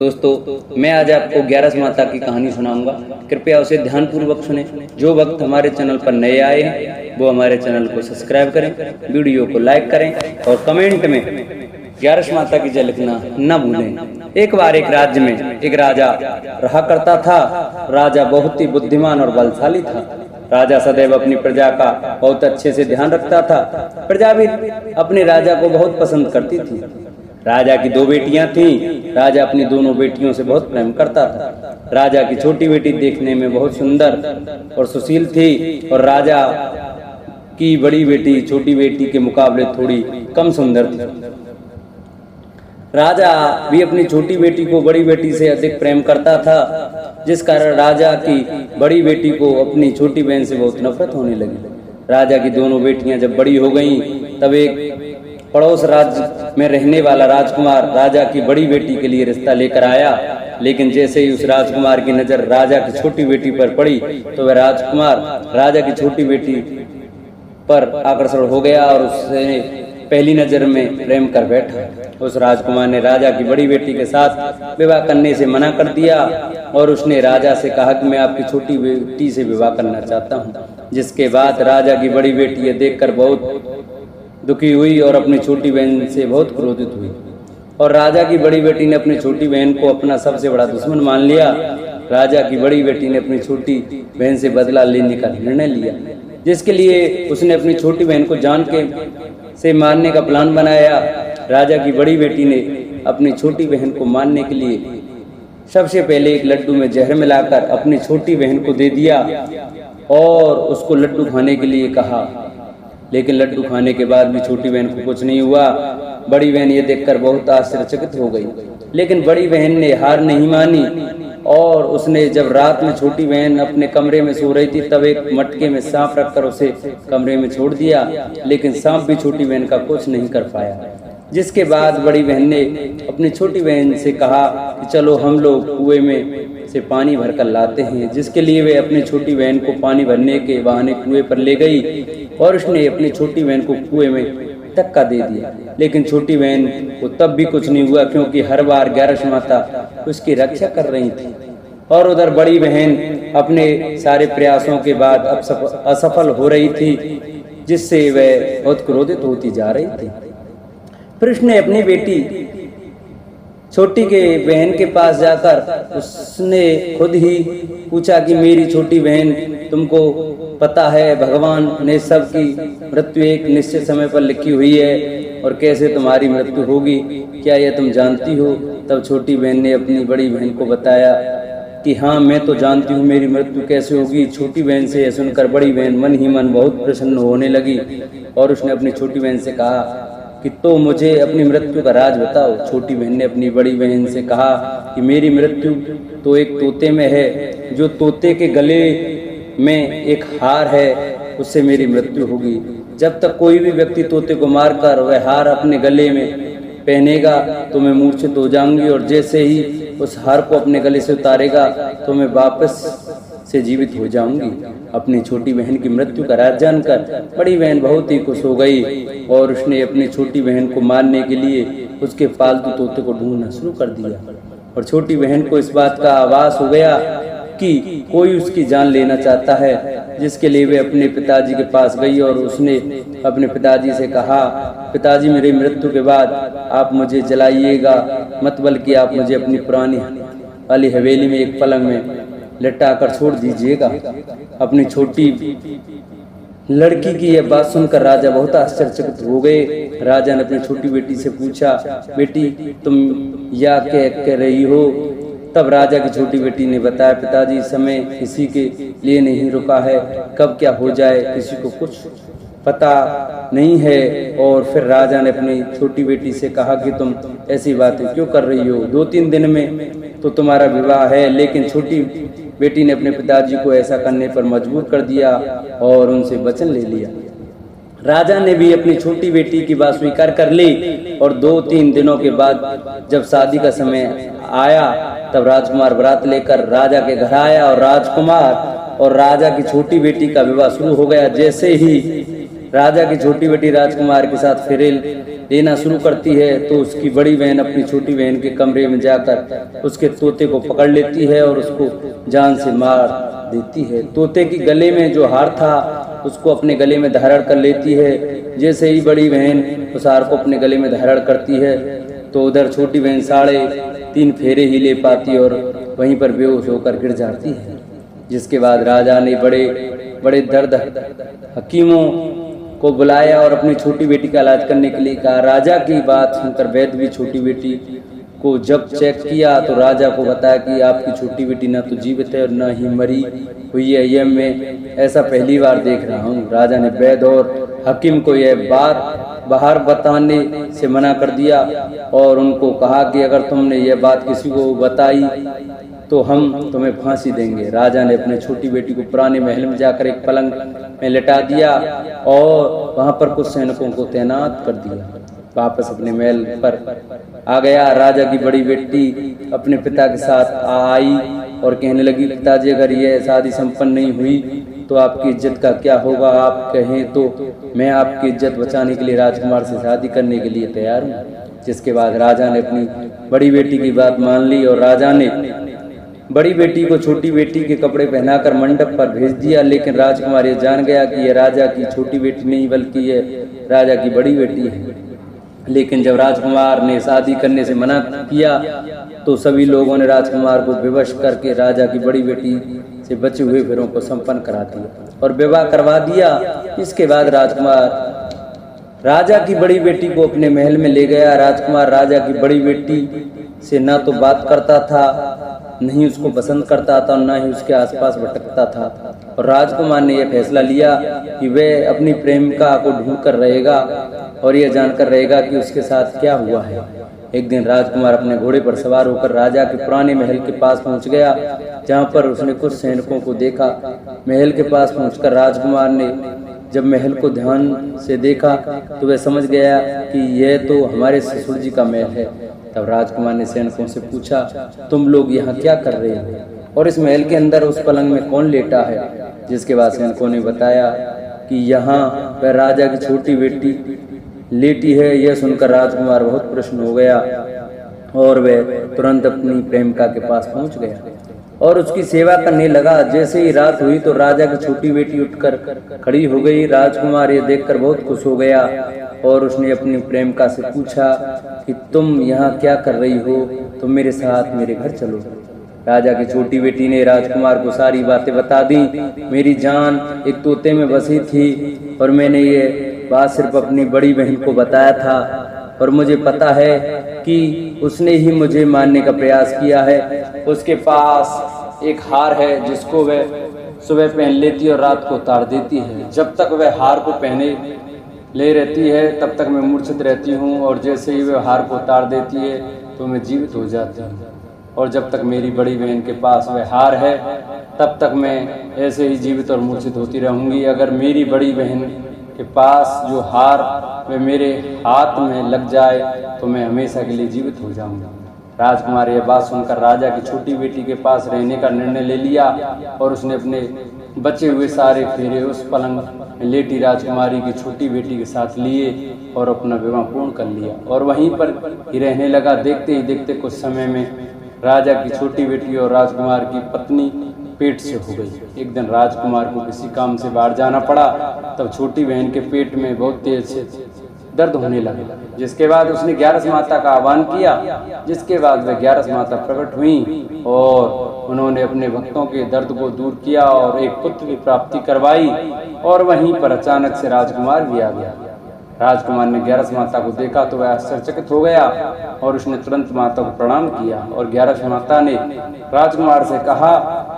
दोस्तों, मैं आज आपको 11 माता की कहानी सुनाऊंगा। कृपया उसे ध्यानपूर्वक सुने। जो वक्त हमारे चैनल पर नए आए हैं वो हमारे चैनल को सब्सक्राइब करें, वीडियो को लाइक करें और कमेंट में 11 माता की जय लिखना न भूलें। एक बार एक राज्य में एक राजा रहा करता था। राजा बहुत ही बुद्धिमान और बलशाली था। राजा सदैव अपनी प्रजा का बहुत अच्छे से ध्यान रखता था। प्रजा भी अपने राजा को बहुत पसंद करती थी। राजा की 2 बेटियां थीं। राजा अपनी दोनों बेटियों से बहुत प्रेम करता था। राजा की छोटी बेटी देखने में बहुत सुंदर और सुशील थी और राजा की बड़ी बेटी छोटी बेटी के मुकाबले थोड़ी कम सुंदर थी। राजा भी अपनी छोटी बेटी को बड़ी बेटी से अधिक प्रेम करता था, जिस कारण राजा की बड़ी बेटी को अपनी छोटी बहन से बहुत नफरत होने लगी। राजा की दोनों बेटियां जब बड़ी हो गईं, तब एक पड़ोस राज्य में रहने वाला राजकुमार राजा की बड़ी बेटी के लिए रिश्ता लेकर आया। लेकिन जैसे ही उस राजकुमार की नजर राजा की छोटी बेटी पर पड़ी, तो वह राजकुमार राजा की छोटी बेटी पर आकर्षण हो गया और उससे पहली नजर में प्रेम कर बैठा। उस राजकुमार ने राजा की बड़ी बेटी के साथ विवाह करने से मना कर दिया और उसने राजा से कहा कि मैं आपकी छोटी बेटी से विवाह करना चाहता हूँ। जिसके बाद राजा की बड़ी बेटी ये देखकर बहुत दुखी हुई और अपनी छोटी बहन से बहुत क्रोधित हुई और राजा की बड़ी बेटी ने अपनी छोटी बहन को अपना सबसे बड़ा दुश्मन मान लिया। राजा की बड़ी बेटी ने अपनी छोटी बहन से बदला लेने का निर्णय लिया, जिसके लिए उसने अपनी छोटी बहन को जान के से मारने का प्लान बनाया। राजा की बड़ी बेटी ने अपनी छोटी बहन को मारने के लिए सबसे पहले एक लड्डू में जहर मिलाकर अपनी छोटी बहन को दे दिया और उसको लड्डू खाने के लिए कहा। लेकिन लड्डू खाने के बाद भी छोटी बहन को कुछ नहीं हुआ। बड़ी बहन ये देखकर बहुत आश्चर्यचकित हो गई, लेकिन बड़ी बहन ने हार नहीं मानी और उसने जब रात में छोटी बहन अपने कमरे में सो रही थी, तब एक मटके में सांप रखकर उसे कमरे में छोड़ दिया। लेकिन सांप भी छोटी बहन का कुछ नहीं कर पाया। जिसके बाद बड़ी बहन ने अपनी छोटी बहन से कहा कि चलो हम लोग कुएं में से पानी भरकर लाते हैं, जिसके लिए वे अपनी छोटी बहन को पानी भरने के बहाने कुएं पर ले गई और उसने अपनी छोटी बहन को कुएं में धक्का दे दिया। लेकिन छोटी बहन को तब भी कुछ नहीं हुआ, क्योंकि हर बार 11 माता उसकी रक्षा कर रही थी। और उधर बड़ी बहन अपने सारे प्रयासों के बाद अब असफल हो रही थी, जिससे वह बहुत क्रोधित होती जा रही थी। फिर उसने अपनी बेटी छोटी के बहन के पास जाकर उसने खुद ही पूछा कि मेरी छोटी बहन, तुमको पता है भगवान ने सबकी मृत्यु एक निश्चित समय पर लिखी हुई है और कैसे तुम्हारी मृत्यु होगी, क्या यह तुम जानती हो? तब छोटी बहन ने अपनी बड़ी बहन को बताया कि हाँ, मैं तो जानती हूँ मेरी मृत्यु कैसे होगी। छोटी बहन से यह सुनकर बड़ी बहन मन ही मन बहुत प्रसन्न होने लगी और उसने अपनी छोटी बहन से कहा कि तो मुझे अपनी मृत्यु का राज बताओ। छोटी बहन ने अपनी बड़ी बहन से कहा कि मेरी मृत्यु तो एक तोते में है, जो तोते के गले में एक हार है, उससे मेरी मृत्यु होगी। जब तक कोई भी व्यक्ति तोते को मारकर वह हार अपने गले में पहनेगा तो मैं मूर्छित हो जाऊंगी और जैसे ही उस हार को अपने गले से उतारेगा तो मैं वापस से जीवित हो जाऊंगी। अपनी छोटी बहन की मृत्यु का राज जानकर बड़ी बहन बहुत ही खुश हो गई और उसने अपनी छोटी बहन को मारने के लिए उसके पालतू तोते को ढूंढना शुरू कर दिया। और छोटी बहन को इस बात का आभास हो गया कि कोई उसकी जान लेना चाहता है, जिसके लिए वे अपने पिताजी के पास गई और उसने अपने पिताजी से कहा, पिताजी मेरी मृत्यु के बाद आप मुझे जलाइएगा मत, बल्कि आप मुझे अपनी पुरानी वाली हवेली में एक पलंग में लटा कर छोड़ दीजिएगा। अपनी छोटी लड़की की यह बात सुनकर राजा बहुत आश्चर्यचकित हो गए। राजा ने अपनी छोटी बेटी से पूछा, बेटी तुम या कह रही हो? तब राजा की छोटी बेटी ने बताया, पिताजी समय किसी के लिए नहीं रुका है, कब क्या हो जाए किसी को कुछ पता नहीं है। और फिर राजा ने अपनी छोटी बेटी से कहा कि तुम ऐसी बातें क्यों कर रही हो? 2-3 दिन में तो तुम्हारा विवाह है। लेकिन छोटी बेटी ने अपने पिताजी को ऐसा करने पर मजबूर कर दिया और उनसे वचन ले लिया। राजा ने भी अपनी छोटी बेटी की बात स्वीकार कर ली और 2-3 दिनों के बाद जब शादी का समय आया, तब राजकुमार बारात लेकर राजा के घर आया और राजकुमार और राजा की छोटी बेटी का विवाह शुरू हो गया। जैसे ही राजा की छोटी बेटी राजकुमार के साथ फेरे लेना शुरू करती है तो उसकी बड़ी बहन अपनी छोटी बहन के कमरे में जाकर उसके तोते को पकड़ लेती है और उसको जान से मार देती है। तोते की गले में जो हार था उसको अपने गले में धारण कर लेती है। जैसे ही बड़ी बहन उस हार को अपने गले में धारण करती है तो उधर छोटी बहन 3.5 फेरे ही ले पाती और वहीं पर बेहोश होकर गिर जाती है। जिसके बाद राजा ने बड़े बड़े दर्द हकीमों को बुलाया और अपनी छोटी बेटी का इलाज करने के लिए कहा। राजा की बात सुनकर वैद्य भी छोटी बेटी को जब चेक किया तो राजा को बताया कि आपकी छोटी बेटी न तो जीवित है और न ही मरी हुई है, यह मैं ऐसा पहली बार देख रहा हूँ। राजा ने वैद्य और हकीम को यह बात बाहर बताने से मना कर दिया और उनको कहा कि अगर तुमने यह बात किसी को बताई तो हम तुम्हें फांसी देंगे। राजा ने अपनी छोटी बेटी को पुराने महल में जाकर एक पलंग में लिटा दिया और वहां पर कुछ सैनिकों को तैनात कर दिया। वापस अपने महल पर आ गया। राजा की बड़ी बेटी अपने पिता के साथ आई और कहने लगी, पिताजी अगर यह शादी संपन्न नहीं हुई तो आपकी इज्जत का क्या होगा? आप कहें तो मैं आपकी इज्जत बचाने के लिए राजकुमार से शादी करने के लिए तैयार हूँ। जिसके बाद राजा ने अपनी बड़ी बेटी की बात मान ली और राजा ने बड़ी बेटी को छोटी बेटी के कपड़े पहनाकर मंडप पर भेज दिया। लेकिन राजकुमार ये जान गया कि यह राजा की छोटी बेटी नहीं बल्कि यह राजा की बड़ी बेटी है। लेकिन जब राजकुमार ने शादी करने से मना किया तो सभी लोगों ने राजकुमार को विवश करके राजा की बड़ी बेटी से बचे हुए फेरों को संपन्न करा दिया और विवाह करवा दिया। इसके बाद राजकुमार राजा की बड़ी बेटी को अपने महल में ले गया। राजकुमार राजा की बड़ी बेटी से ना तो बात करता था, नहीं उसको पसंद करता था और ना ही उसके आसपास भटकता था। और राजकुमार ने यह फैसला लिया कि वह अपनी प्रेमिका को ढूंढ कर रहेगा और यह जानकर रहेगा कि उसके साथ क्या हुआ है। एक दिन राजकुमार अपने घोड़े पर सवार होकर राजा के पुराने महल के पास पहुंच गया, जहां पर उसने कुछ सैनिकों को देखा। महल के पास पहुंचकर राजकुमार ने जब महल को ध्यान से देखा तो वह समझ गया कि यह तो हमारे ससुर जी का महल है। तब राजकुमार ने सैनिकों से पूछा, तुम लोग यहाँ क्या कर रहे हो और इस महल के अंदर उस पलंग में कौन लेटा है? जिसके बाद सैनिकों ने बताया कि यहाँ वह राजा की छोटी बेटी लेटी है। यह सुनकर राजकुमार बहुत प्रसन्न हो गया और वह तुरंत अपनी प्रेमिका के पास पहुंच गया और उसकी सेवा करने लगा। जैसे ही रात हुई तो राजा की छोटी बेटी उठकर खड़ी हो गई। राजकुमार ये देखकर बहुत खुश हो गया और उसने अपनी प्रेमिका से पूछा कि तुम यहाँ क्या कर रही हो? तुम मेरे साथ मेरे घर चलो। राजा की छोटी बेटी ने राजकुमार को सारी बातें बता दी। मेरी जान एक तोते में बसी थी और मैंने ये बात सिर्फ अपनी बड़ी बहन को बताया था और मुझे पता है कि उसने ही मुझे मारने का प्रयास किया है। उसके पास एक हार है जिसको वह सुबह पहन लेती है और रात को उतार देती है। जब तक वह हार को पहने ले रहती है तब तक मैं मूर्छित रहती हूँ और जैसे ही वह हार को उतार देती है तो मैं जीवित हो जाती हूँ। और जब तक मेरी बड़ी बहन के पास वह हार है तब तक मैं ऐसे ही जीवित और मूर्छित होती रहूँगी। अगर मेरी बड़ी बहन के पास जो हार वह मेरे हाथ में लग जाए तो मैं हमेशा के लिए जीवित हो जाऊंगा। राजकुमार यह बात सुनकर राजा की छोटी बेटी के पास रहने का निर्णय ले लिया और उसने अपने बचे हुए सारे फेरे उस पलंग में लेटी राजकुमारी की छोटी बेटी के साथ लिए और अपना विवाह पूर्ण कर लिया और वहीं पर ही रहने लगा। देखते ही देखते कुछ समय में राजा की छोटी बेटी और राजकुमार की पत्नी पेट से हो गई। एक दिन राजकुमार को किसी काम से बाहर जाना पड़ा, तब छोटी बहन के पेट में बहुत तेज से दर्द होने लगा। जिसके बाद उसने 11 माता का आह्वान किया। जिसके बाद वह 11 माता प्रकट हुई और उन्होंने अपने भक्तों के दर्द को दूर किया और एक पुत्र की प्राप्ति करवाई। और वहीं पर अचानक से राजकुमार भी आ गया। राजकुमार ने 11 माता को देखा तो वह आश्चर्यचकित हो गया और उसने तुरंत माता को प्रणाम किया। और 11 माता ने राजकुमार से कहा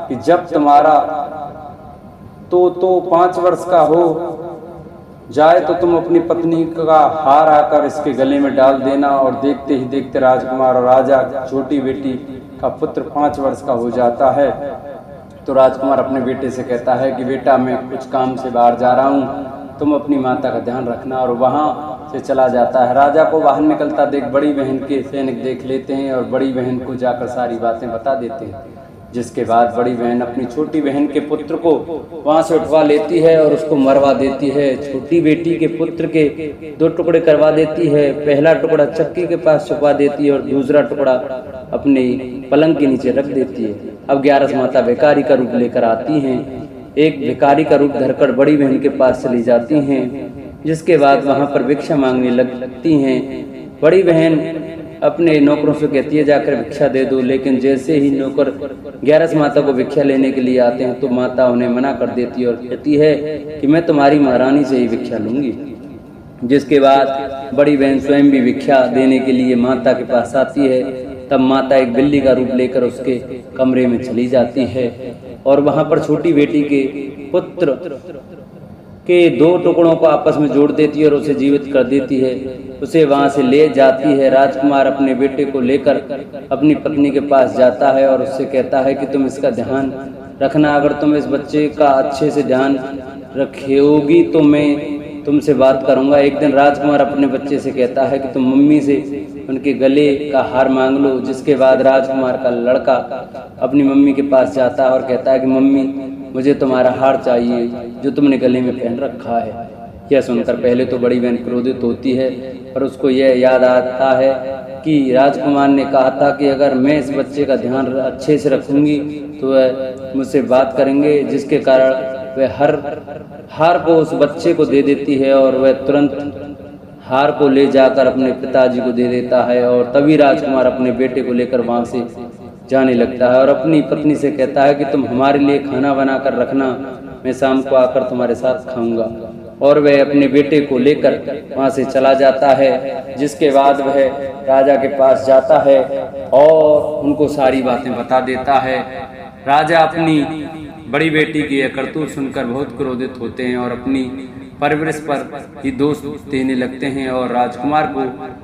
कि जब तुम्हारा तो 5 वर्ष का हो जाए तो तुम अपनी पत्नी का हार आकर इसके गले में डाल देना। और देखते ही देखते राजकुमार और राजा छोटी बेटी का पुत्र 5 वर्ष का हो जाता है। तो राजकुमार अपने बेटे से कहता है कि बेटा मैं कुछ काम से बाहर जा रहा हूँ, तुम अपनी माता का ध्यान रखना। और वहाँ से चला जाता है। राजा को बाहर निकलता देख बड़ी बहन के सैनिक देख लेते हैं और बड़ी बहन को जाकर सारी बातें बता देते हैं। जिसके बाद बड़ी बहन अपनी छोटी बहन के पुत्र को वहाँ से उठवा लेती है और उसको मरवा देती है। छोटी बेटी के पुत्र के 2 टुकड़े करवा देती है। पहला टुकड़ा चक्की के पास छुपा देती है और दूसरा टुकड़ा अपने पलंग के नीचे रख देती है। अब 11 माता भिखारी का रूप लेकर आती हैं। एक भिखारी का रूप धरकर बड़ी बहन के पास चली जाती हैं, जिसके बाद वहाँ पर भिक्षा मांगने लगती हैं। बड़ी बहन अपने नौकरों से कहती है जाकर भिक्षा दे दो, लेकिन जैसे ही नौकर 11 माता को भिक्षा लेने के लिए आते हैं तो माता उन्हें मना कर देती है और कहती है कि मैं तुम्हारी महारानी से ही भिक्षा लूंगी। जिसके बाद बड़ी बहन स्वयं भी भिक्षा देने के लिए माता के पास आती है। तब माता एक बिल्ली का रूप लेकर उसके कमरे में चली जाती है और वहां पर छोटी बेटी के पुत्र के 2 टुकड़ों को आपस में जोड़ देती है और उसे जीवित कर देती है। उसे वहां से ले जाती है। राजकुमार अपने बेटे को लेकर अपनी पत्नी के पास जाता है और उससे कहता है कि तुम इसका ध्यान रखना, अगर तुम इस बच्चे का अच्छे से ध्यान रखोगी तो मैं तुमसे बात करूंगा। एक दिन राजकुमार अपने बच्चे से कहता है कि तुम मम्मी से उनके गले का हार मांग लो। जिसके बाद राजकुमार का लड़का अपनी मम्मी के पास जाता है और कहता है कि मम्मी मुझे तुम्हारा हार चाहिए जो तुमने गले में पहन रखा है। यह सुनकर पहले तो बड़ी बहन क्रोधित होती है, पर उसको यह याद आता है कि राजकुमार ने कहा था कि अगर मैं इस बच्चे का ध्यान अच्छे से रखूंगी तो वह मुझसे बात करेंगे, जिसके कारण वह हर हार को उस बच्चे को दे देती है और वह तुरंत हार को ले जाकर अपने पिताजी को दे देता है। और तभी राजकुमार अपने बेटे को लेकर वहां से जाने लगता है और अपनी पत्नी से कहता है कि तुम हमारे लिए खाना बना कर रखना, मैं शाम को आकर तुम्हारे साथ खाऊंगा। और वह अपने बेटे को लेकर वहां से चला जाता है। जिसके बाद वह राजा के पास जाता है और उनको सारी बातें बता देता है। राजा अपनी बड़ी बेटी की यह करतूत सुनकर बहुत क्रोधित होते हैं और अपनी परवरिश पर ही दोष देने लगते हैं और राजकुमार को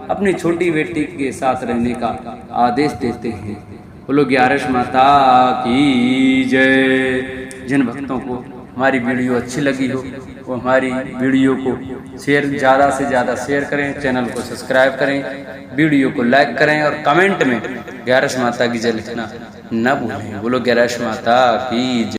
अपनी छोटी बेटी के साथ रहने का आदेश देते हैं। बोलो 11 माता की जय। जिन भक्तों को हमारी वीडियो अच्छी लगी हो वो हमारी वीडियो को ज़्यादा से ज़्यादा शेयर करें, चैनल को सब्सक्राइब करें, वीडियो को लाइक करें और कमेंट में 11 माता की जय लिखना न भूलें। बोलो 11 माता की जय।